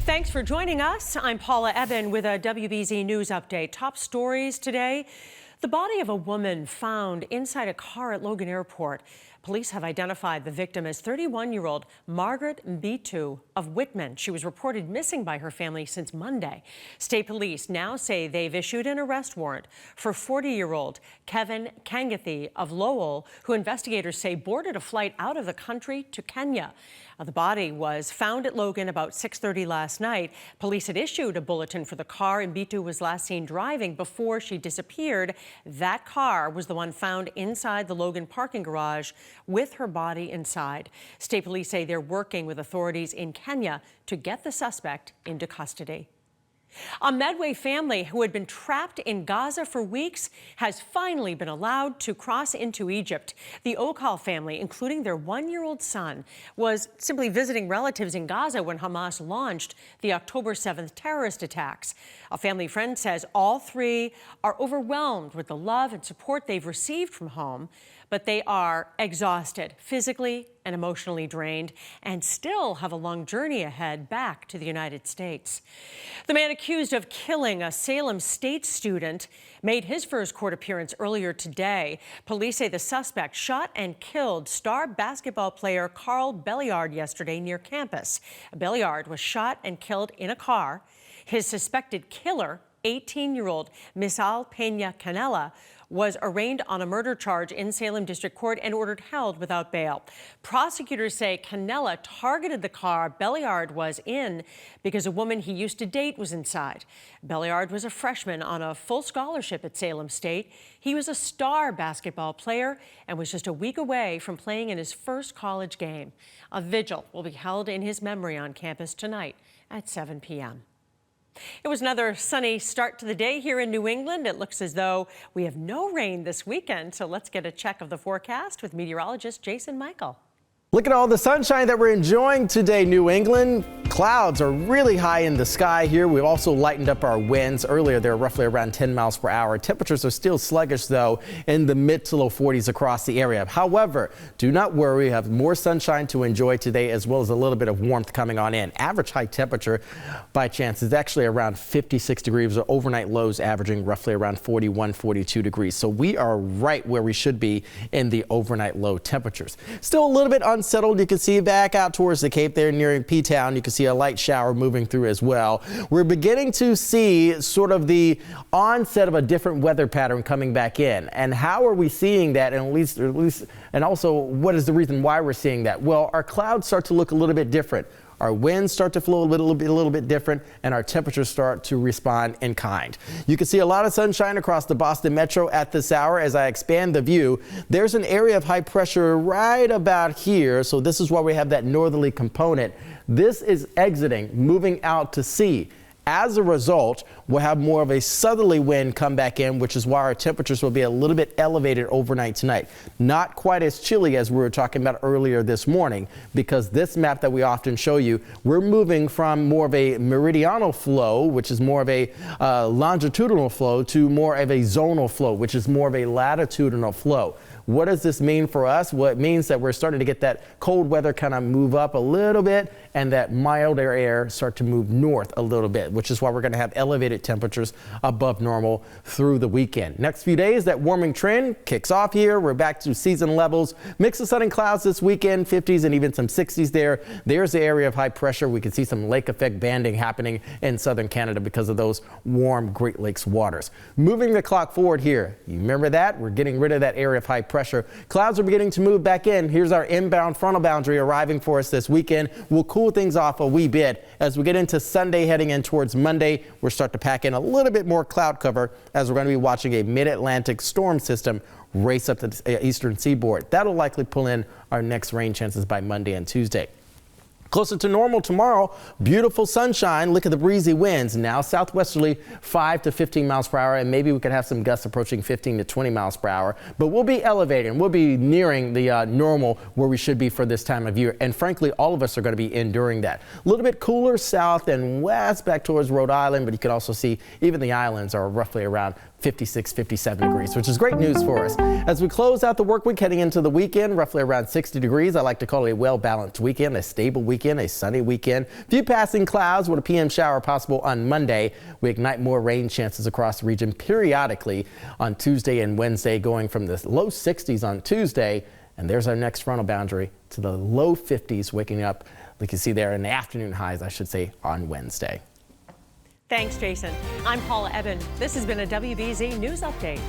Thanks for joining us. I'm Paula Ebben with a WBZ News update. Top stories today. The body of a woman found inside a car at Logan Airport. Police have identified the victim as 31-year-old Margaret Mbitu of Whitman. She was reported missing by her family since Monday. State police now say they've issued an arrest warrant for 40-year-old Kevin Kangathi of Lowell, who investigators say boarded a flight out of the country to Kenya. The body was found at Logan about 6:30 last night. Police had issued a bulletin for the car Mbitu was last seen driving before she disappeared. That car was the one found inside the Logan parking garage with her body inside. State police say they're working with authorities in Kenya to get the suspect into custody. A Medway family who had been trapped in Gaza for weeks has finally been allowed to cross into Egypt. The Okal family, including their one-year-old son, was simply visiting relatives in Gaza when Hamas launched the October 7th terrorist attacks. A family friend says all three are overwhelmed with the love and support they've received from home, but they are exhausted, physically and emotionally drained, and still have a long journey ahead back to the United States. The man accused of killing a Salem State student made his first court appearance earlier today. Police say the suspect shot and killed star basketball player Carl Belliard yesterday near campus. Belliard was shot and killed in a car. His suspected killer, 18-year-old Misal Peña Canela, was arraigned on a murder charge in Salem District Court and ordered held without bail. Prosecutors say Canela targeted the car Belliard was in because a woman he used to date was inside. Belliard was a freshman on a full scholarship at Salem State. He was a star basketball player and was just a week away from playing in his first college game. A vigil will be held in his memory on campus tonight at 7 p.m. It was another sunny start to the day here in New England. It looks as though we have no rain this weekend, so let's get a check of the forecast with meteorologist Jason Mikell. Look at all the sunshine that we're enjoying today, New England. Clouds are really high in the sky here. We've also lightened up our winds. Earlier, they were roughly around 10 miles per hour. Temperatures are still sluggish, though, in the mid to low 40s across the area. However, do not worry. We have more sunshine to enjoy today, as well as a little bit of warmth coming on in. Average high temperature, by chance, is actually around 56 degrees, or overnight lows averaging roughly around 41, 42 degrees. So we are right where we should be in the overnight low temperatures. Still a little bit unsettled. You can see back out towards the Cape there near P-Town. You can see a light shower moving through as well. We're beginning to see sort of the onset of a different weather pattern coming back in. And how are we seeing that? And and also, what is the reason why we're seeing that? Well, our clouds start to look a little bit different. Our winds start to flow a little bit different, and our temperatures start to respond in kind. You can see a lot of sunshine across the Boston Metro at this hour. As I expand the view, there's an area of high pressure right about here. So this is why we have that northerly component. This is exiting, moving out to sea. As a result, we'll have more of a southerly wind come back in, which is why our temperatures will be a little bit elevated overnight tonight. Not quite as chilly as we were talking about earlier this morning, because this map that we often show you, we're moving from more of a meridional flow, which is more of a longitudinal flow, to more of a zonal flow, which is more of a latitudinal flow. What does this mean for us? Well, it means that we're starting to get that cold weather kind of move up a little bit, and that milder air start to move north a little bit, which is why we're going to have elevated temperatures above normal through the weekend. Next few days, that warming trend kicks off here. We're back to season levels. Mix of sun and clouds this weekend, 50s and even some 60s there. There's the area of high pressure. We can see some lake effect banding happening in southern Canada because of those warm Great Lakes waters. Moving the clock forward here, you remember that? We're getting rid of that area of high pressure. Clouds are beginning to move back in. Here's our inbound frontal boundary arriving for us this weekend. We'll cool things off a wee bit. As we get into Sunday heading in towards Monday, we'll start to pack in a little bit more cloud cover as we're going to be watching a mid-Atlantic storm system race up the eastern seaboard. That'll likely pull in our next rain chances by Monday and Tuesday. Closer to normal tomorrow, beautiful sunshine. Look at the breezy winds. Now southwesterly 5 to 15 miles per hour, and maybe we could have some gusts approaching 15 to 20 miles per hour. But we'll be elevating. We'll be nearing the normal where we should be for this time of year. And frankly, all of us are going to be enduring that. A little bit cooler south and west back towards Rhode Island, but you can also see even the islands are roughly around 56, 57 degrees, which is great news for us. As we close out the work week heading into the weekend, roughly around 60 degrees. I like to call it a well-balanced weekend, a stable weekend, a sunny weekend. Few passing clouds with a PM shower possible on Monday. We ignite more rain chances across the region periodically on Tuesday and Wednesday, going from the low 60s on Tuesday. And there's our next frontal boundary to the low 50s, waking up, like you see there, in the afternoon highs, I should say, on Wednesday. Thanks, Jason. I'm Paula Ebben. This has been a WBZ News Update.